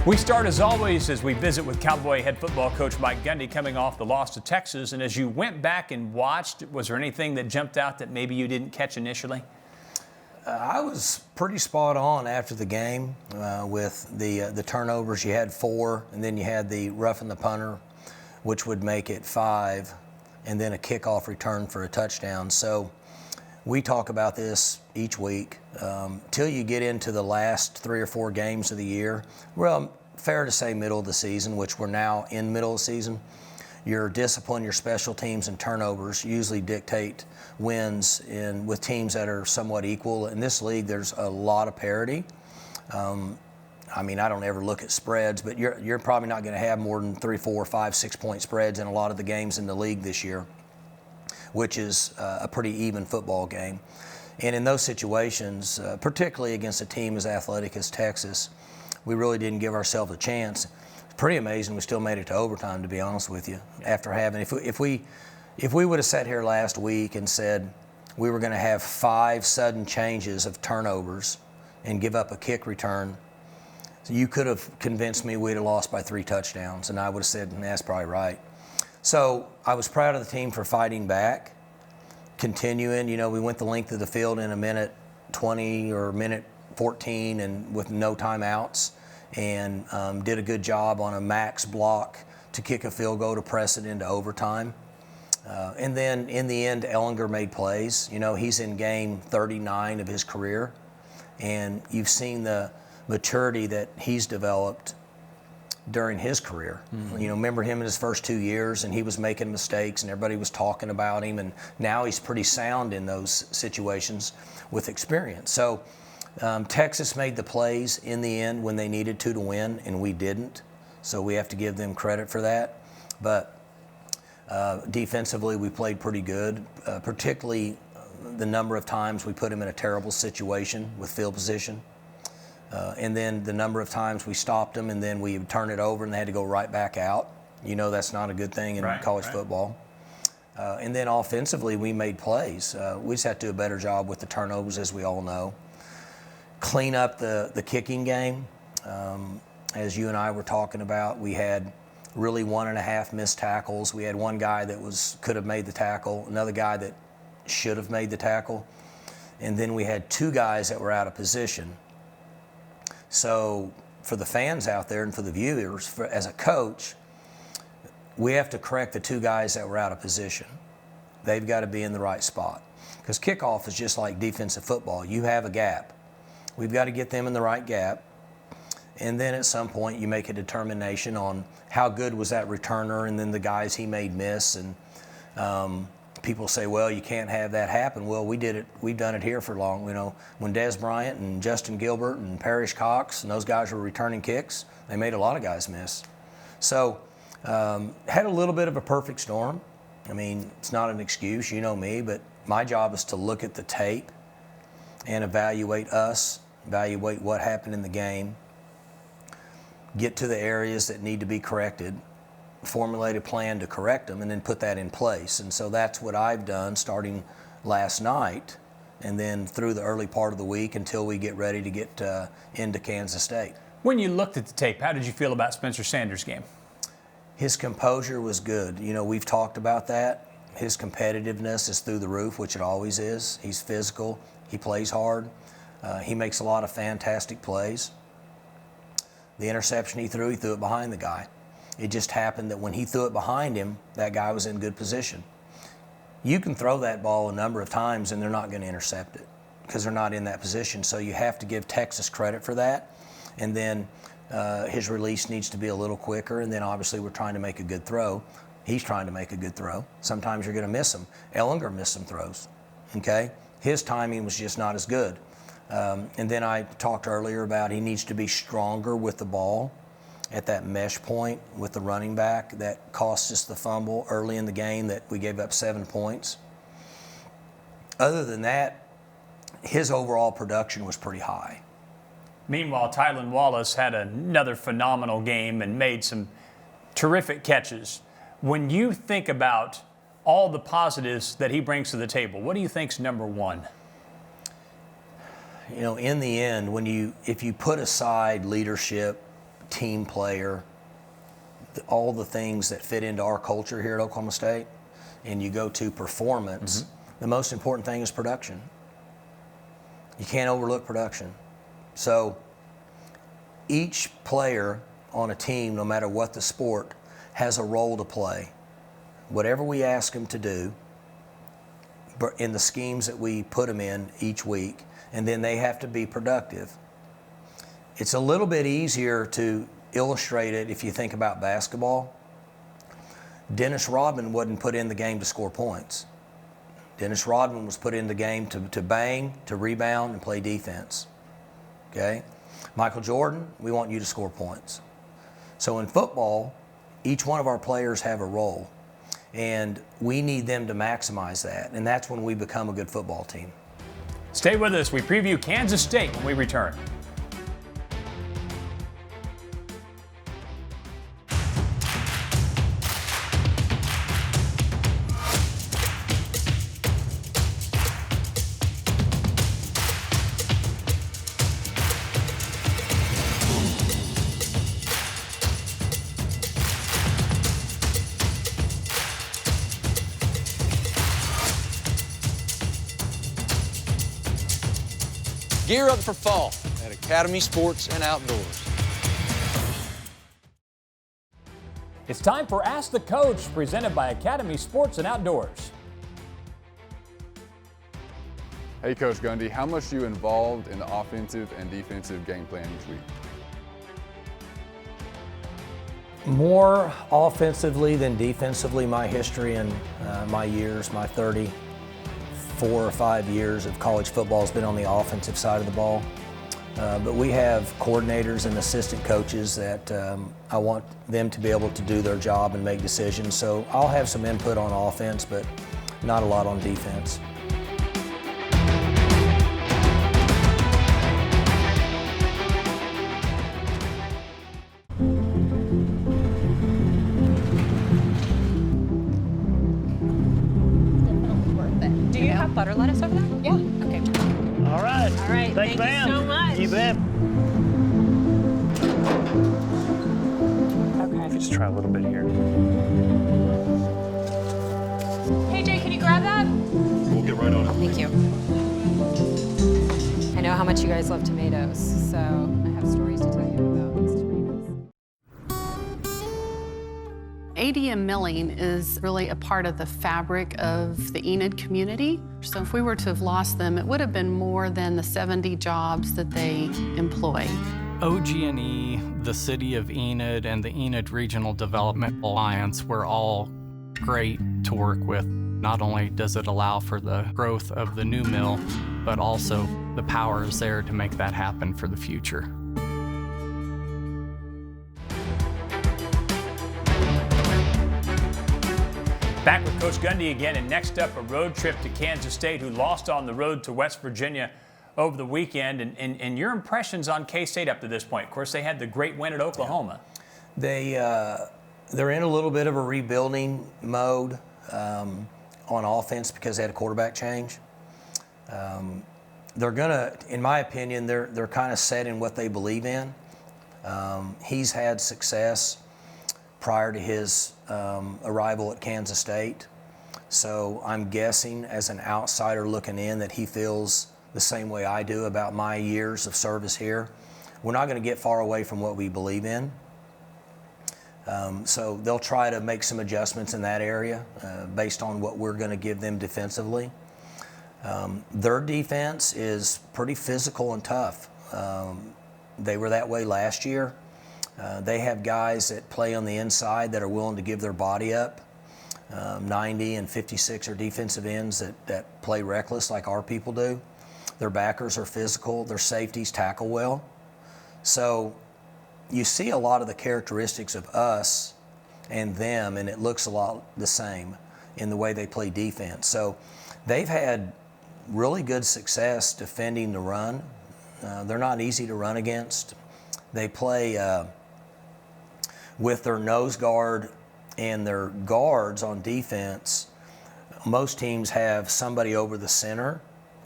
We start, as always, as we visit with Cowboy head football coach Mike Gundy coming off the loss to Texas. And as you went back and watched, was there anything that jumped out that maybe you didn't catch initially? I was pretty spot on after the game with the turnovers. You had 4, and then you had the roughing the punter, which would make it 5, and then a kickoff return for a touchdown. So we talk about this each week. Till you get into the last 3 or 4 games of the year, well, fair to say middle of the season, which we're now in middle of the season, your discipline, your special teams, and turnovers usually dictate wins with teams that are somewhat equal. In this league, there's a lot of parity. I don't ever look at spreads, but you're probably not going to have more than 3, 4, 5, 6-point spreads in a lot of the games in the league this year, which is a pretty even football game. And in those situations, particularly against a team as athletic as Texas, we really didn't give ourselves a chance. It's pretty amazing we still made it to overtime, to be honest with you. After having, if we would have sat here last week and said we were going to have 5 sudden changes of turnovers and give up a kick return, you could have convinced me we'd have lost by 3 touchdowns, and I would have said, that's probably right. So I was proud of the team for fighting back, continuing. We went the length of the field in a minute 20 or a minute 14 and with no timeouts, and did a good job on a max block to kick a field goal to press it into overtime. And then in the end, Ellinger made plays. He's in game 39 of his career, and you've seen the maturity that he's developed during his career. Mm-hmm. Remember him in his first 2 years, and he was making mistakes and everybody was talking about him, and now he's pretty sound in those situations with experience. So Texas made the plays in the end when they needed to win, and we didn't. So we have to give them credit for that. But defensively, we played pretty good, particularly the number of times we put him in a terrible situation with field position. And then the number of times we stopped them, and then we would turn it over and they had to go right back out. That's not a good thing in college football. And then offensively, we made plays. We just have to do a better job with the turnovers, as we all know. Clean up the kicking game. As you and I were talking about, we had really 1.5 missed tackles. We had one guy that could have made the tackle, another guy that should have made the tackle. And then we had 2 guys that were out of position. So for the fans out there and for the viewers, as a coach, we have to correct the 2 guys that were out of position. They've got to be in the right spot. Because kickoff is just like defensive football. You have a gap. We've got to get them in the right gap. And then at some point you make a determination on how good was that returner and then the guys he made miss. And people say, well, you can't have that happen. Well, we did it. We've done it here for long. When Des Bryant and Justin Gilbert and Parrish Cox and those guys were returning kicks, they made a lot of guys miss. So had a little bit of a perfect storm. It's not an excuse, you know me, but my job is to look at the tape and evaluate what happened in the game, get to the areas that need to be corrected, formulate a plan to correct them, and then put that in place. And so that's what I've done starting last night and then through the early part of the week until we get ready to get into Kansas State. When you looked at the tape, how did you feel about Spencer Sanders' game? His composure was good. We've talked about that. His competitiveness is through the roof, which it always is. He's physical. He plays hard. He makes a lot of fantastic plays. The interception he threw it behind the guy. It just happened that when he threw it behind him, that guy was in good position. You can throw that ball a number of times and they're not going to intercept it because they're not in that position. So you have to give Texas credit for that. And then his release needs to be a little quicker. And then obviously we're trying to make a good throw. He's trying to make a good throw. Sometimes you're going to miss him. Ellinger missed some throws. Okay? His timing was just not as good. And then I talked earlier about he needs to be stronger with the ball at that mesh point with the running back. That cost us the fumble early in the game that we gave up 7 points. Other than that, his overall production was pretty high. Meanwhile, Tylan Wallace had another phenomenal game and made some terrific catches. When you think about all the positives that he brings to the table, what do you think's number one? In the end, if you put aside leadership, team player, all the things that fit into our culture here at Oklahoma State, and you go to performance, the most important thing is production. You can't overlook production. So each player on a team, no matter what the sport, has a role to play. Whatever we ask them to do in the schemes that we put them in each week, and then they have to be productive. It's a little bit easier to illustrate it if you think about basketball. Dennis Rodman wasn't put in the game to score points. Dennis Rodman was put in the game to bang, to rebound, and play defense. Okay? Michael Jordan, we want you to score points. So in football, each one of our players have a role, and we need them to maximize that, and that's when we become a good football team. Stay with us. We preview Kansas State when we return. Gear up for fall at Academy Sports and Outdoors. It's time for Ask the Coach, presented by Academy Sports and Outdoors. Hey, Coach Gundy, how much are you involved in the offensive and defensive game plan each week? More offensively than defensively. My history and my years, my 34 or 5 years of college football has been on the offensive side of the ball. But we have coordinators and assistant coaches that I want them to be able to do their job and make decisions. So I'll have some input on offense, but not a lot on defense. Butter lettuce over there? Yeah. Okay. All right. All right. Thanks, Thank you so much. You bet. Okay. Just try a little bit here. Hey, Jay, can you grab that? We'll get right on it. Thank you. I know how much you guys love tomatoes, so I have stories to tell you about these tomatoes. ADM milling is really a part of the fabric of the Enid community. So if we were to have lost them, it would have been more than the 70 jobs that they employ. OG&E, the City of Enid, and the Enid Regional Development Alliance were all great to work with. Not only does it allow for the growth of the new mill, but also the power is there to make that happen for the future. Back with Coach Gundy again, and next up, a road trip to Kansas State, who lost on the road to West Virginia over the weekend. And your impressions on K-State up to this point? Of course, they had the great win at Oklahoma. They're in a little bit of a rebuilding mode on offense because they had a quarterback change. They're gonna, in my opinion, they're kind of set in what they believe in. He's had success prior to his arrival at Kansas State. So I'm guessing as an outsider looking in that he feels the same way I do about my years of service here. We're not going to get far away from what we believe in. So they'll try to make some adjustments in that area based on what we're going to give them defensively. Their defense is pretty physical and tough. They were that way last year. They have guys that play on the inside that are willing to give their body up. 90 and 56 are defensive ends that play reckless like our people do. Their backers are physical. Their safeties tackle well. So you see a lot of the characteristics of us and them, and it looks a lot the same in the way they play defense. So they've had really good success defending the run. They're not easy to run against. They play with their nose guard and their guards on defense. Most teams have somebody over the center,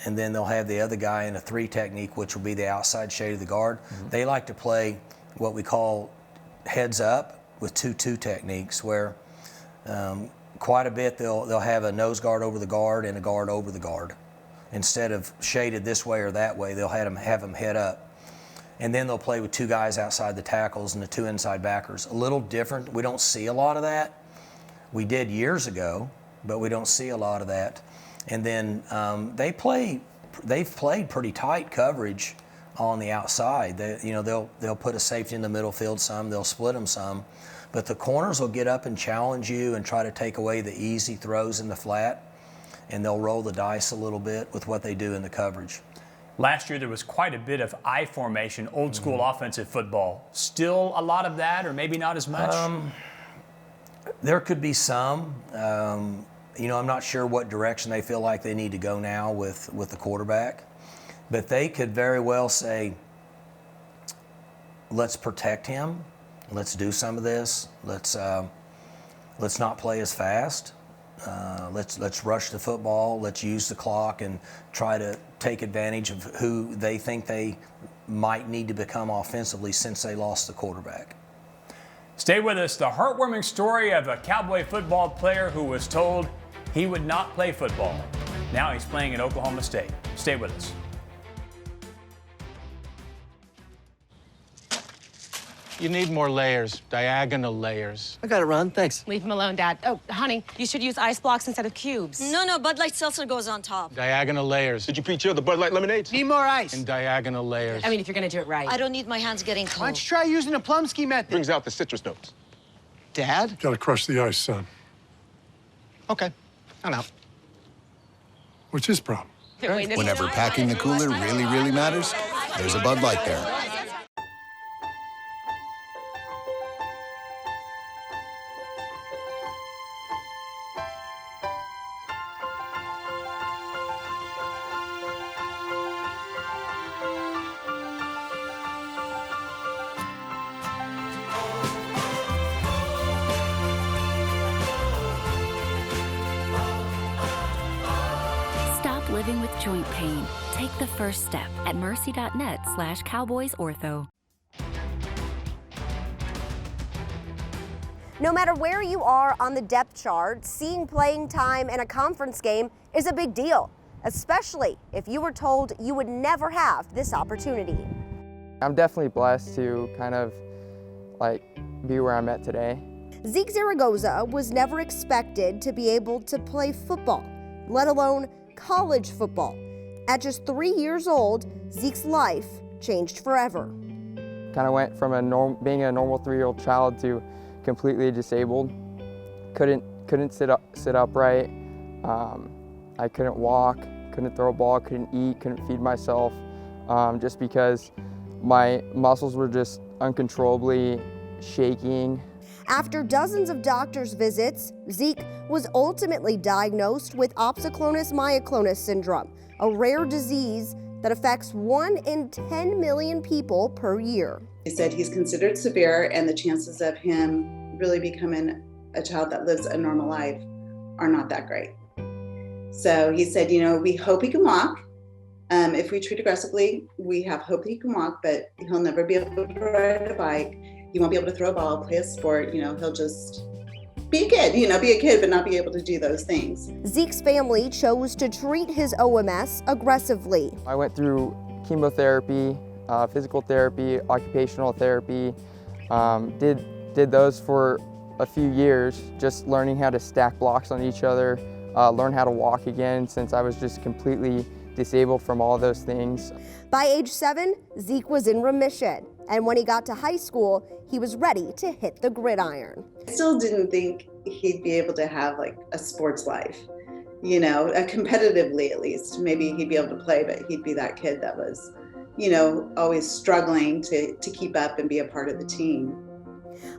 and then they'll have the other guy in a 3 technique, which will be the outside shade of the guard. They like to play what we call heads up with 2-2 techniques where quite a bit they'll have a nose guard over the guard and a guard over the guard. Instead of shaded this way or that way, they'll have them head up. And then they'll play with 2 guys outside the tackles and the 2 inside backers. A little different. We don't see a lot of that. We did years ago, but we don't see a lot of that. And then they've played pretty tight coverage on the outside. They'll put a safety in the middle field some, they'll split them some, but the corners will get up and challenge you and try to take away the easy throws in the flat, and they'll roll the dice a little bit with what they do in the coverage. Last year there was quite a bit of I formation, old school offensive football. Still a lot of that, or maybe not as much? There could be some. I'm not sure what direction they feel like they need to go now with the quarterback. But they could very well say, let's protect him. Let's do some of this. Let's not play as fast. Let's rush the football. Let's use the clock and try to take advantage of who they think they might need to become offensively since they lost the quarterback. Stay with us. The heartwarming story of a Cowboy football player who was told he would not play football. Now he's playing at Oklahoma State. Stay with us. You need more layers, diagonal layers. I got it, Ron. Thanks. Leave him alone, Dad. Oh, honey, you should use ice blocks instead of cubes. No, Bud Light Seltzer goes on top. Diagonal layers. Did you pre-chill the Bud Light lemonades? Need more ice. And diagonal layers. I mean, if you're gonna do it right. I don't need my hands getting cold. Why don't you try using the Plumsky method? Brings out the citrus notes. Dad? Gotta crush the ice, son. Okay, I'm out. What's his problem? Whenever packing the cooler really matters, there's a Bud Light there. Living with joint pain. Take the first step at mercy.net/cowboysortho. No matter where you are on the depth chart, seeing playing time in a conference game is a big deal, especially if you were told you would never have this opportunity. I'm definitely blessed to kind of be where I'm at today. Zeke Zaragoza was never expected to be able to play football, let alone college football. At just 3 years old, Zeke's life changed forever. Kind of went from being a normal 3-year-old child to completely disabled. Couldn't sit upright. I couldn't walk, couldn't throw a ball, couldn't eat, couldn't feed myself, just because my muscles were just uncontrollably shaking. After dozens of doctor's visits, Zeke was ultimately diagnosed with opsoclonus myoclonus syndrome, a rare disease that affects 1 in 10 million people per year. He said he's considered severe and the chances of him really becoming a child that lives a normal life are not that great. So he said, we hope he can walk. If we treat aggressively, we have hope that he can walk, but he'll never be able to ride a bike. He won't be able to throw a ball, play a sport, he'll just be a kid, be a kid, but not be able to do those things. Zeke's family chose to treat his OMS aggressively. I went through chemotherapy, physical therapy, occupational therapy, did those for a few years, just learning how to stack blocks on each other, learn how to walk again since I was just completely disabled from all those things. By age 7, Zeke was in remission. And when he got to high school, he was ready to hit the gridiron. I still didn't think he'd be able to have a sports life, competitively at least. Maybe he'd be able to play, but he'd be that kid that was, always struggling to keep up and be a part of the team.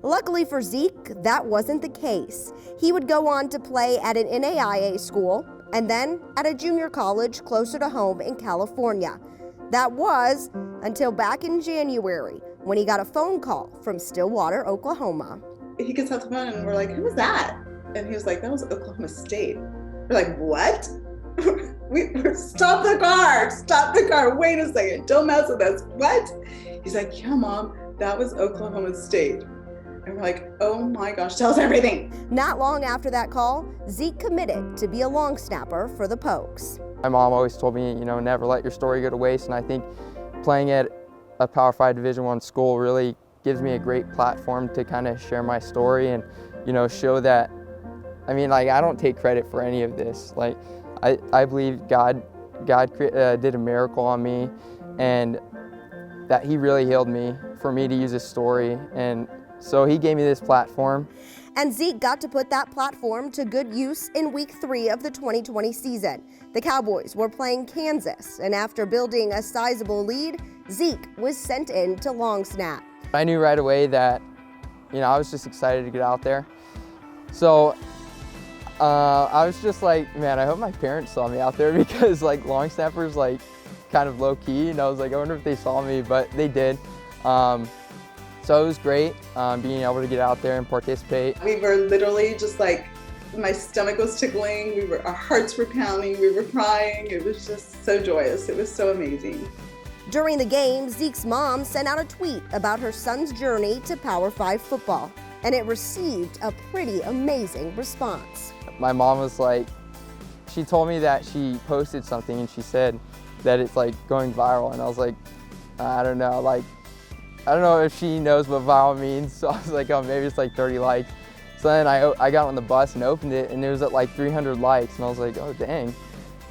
Luckily for Zeke, that wasn't the case. He would go on to play at an NAIA school and then at a junior college closer to home in California. That was until back in January when he got a phone call from Stillwater, Oklahoma. He gets off the phone and we're like, who was that? And he was like, that was Oklahoma State. We're like, what? Stop the car, wait a second, don't mess with us. What? He's like, yeah, Mom, that was Oklahoma State. And we're like, oh my gosh, tell us everything. Not long after that call, Zeke committed to be a long snapper for the Pokes. My mom always told me, never let your story go to waste, and I think playing at a Power 5 Division I school really gives me a great platform to kind of share my story and, show that, I don't take credit for any of this. I believe God did a miracle on me, and that He really healed me for me to use His story, and so He gave me this platform. And Zeke got to put that platform to good use in Week 3 of the 2020 season. The Cowboys were playing Kansas, and after building a sizable lead, Zeke was sent in to long snap. I knew right away that, I was just excited to get out there. So I was just like, man, I hope my parents saw me out there because long snappers kind of low key, and I was like, I wonder if they saw me, but they did. So it was great being able to get out there and participate. We were literally just my stomach was tickling, our hearts were pounding, we were crying. It was just so joyous. It was so amazing. During the game, Zeke's mom sent out a tweet about her son's journey to Power 5 football, and it received a pretty amazing response. My mom was she told me that she posted something and she said that it's going viral, and I was like, I don't know, I don't know if she knows what viral means, so I was like, oh, maybe it's 30 likes. So then I got on the bus and opened it, and it was at 300 likes, and I was like, oh, dang.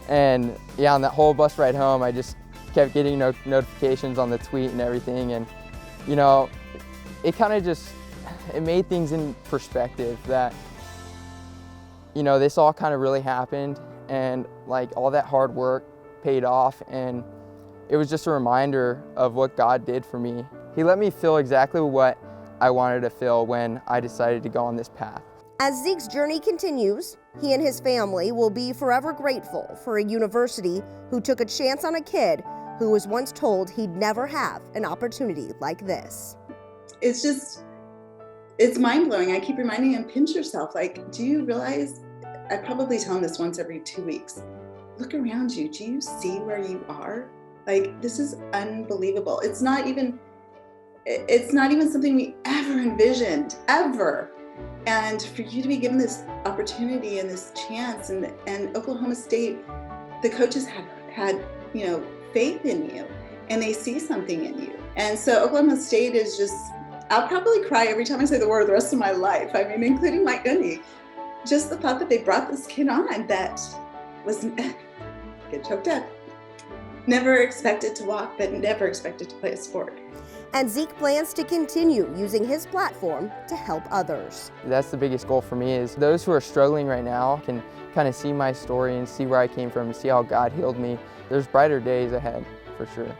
And yeah, on that whole bus ride home, I just kept getting notifications on the tweet and everything, and it kind of it made things in perspective that, this all kind of really happened, and all that hard work paid off, and it was just a reminder of what God did for me. He let me feel exactly what I wanted to feel when I decided to go on this path. As Zeke's journey continues, he and his family will be forever grateful for a university who took a chance on a kid who was once told he'd never have an opportunity like this. It's mind-blowing. I keep reminding him, pinch yourself. Do you realize, I probably tell him this once every 2 weeks, look around you. Do you see where you are? This is unbelievable. It's not even something we ever envisioned, ever. And for you to be given this opportunity and this chance, and Oklahoma State, the coaches had faith in you, and they see something in you. And so Oklahoma State is just, I'll probably cry every time I say the word the rest of my life. Including Mike Gundy. Just the thought that they brought this kid on that was, get choked up. Never expected to walk, but never expected to play a sport. And Zeke plans to continue using his platform to help others. That's the biggest goal for me, is those who are struggling right now can kind of see my story and see where I came from and see how God healed me. There's brighter days ahead, for sure.